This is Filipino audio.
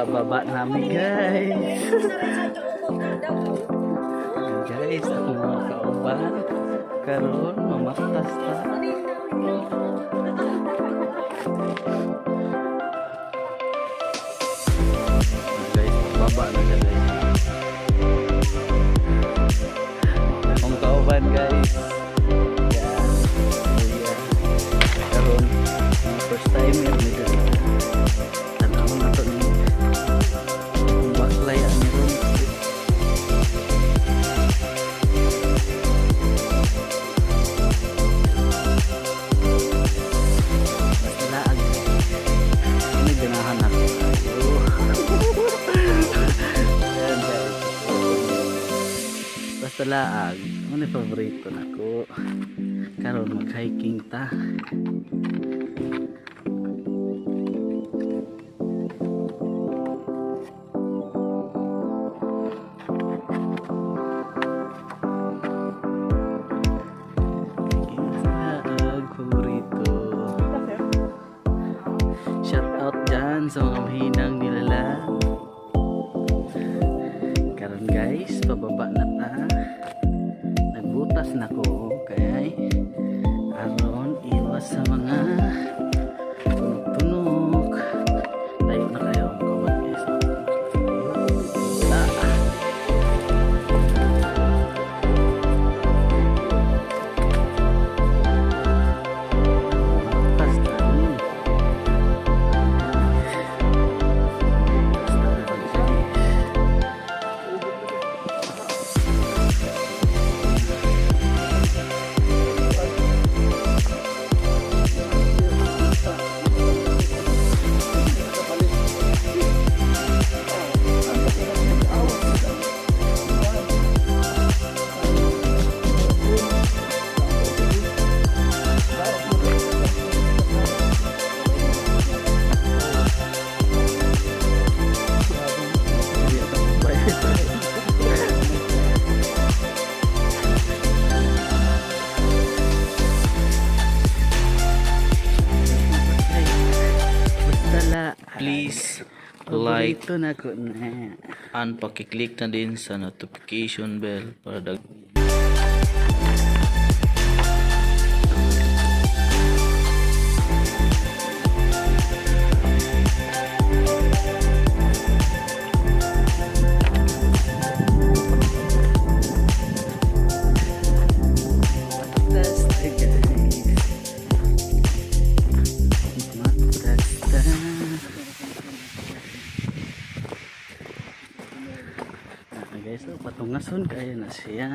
Pababa namin guys. Ayan, guys, ako mga kauban. Karon mamatas ta. Guys, baba na siya guys. Akong kauban guys. Yan. Karon first time yun dito. Tanaw na to ni baklay ani ron. Basta laag, ano paborito nako. Karon mag-hiking ta. Laag paborito. Shout out dyan sa mga mahinang nilalang. Karon guys, pababa na ta. Nagbutas na ko kaya aron iwas sa mga tunog-tunog. Tayo na kayo ang comment guys. Please like and paki-click na din sa notification bell para guys, patungason kaya na siya.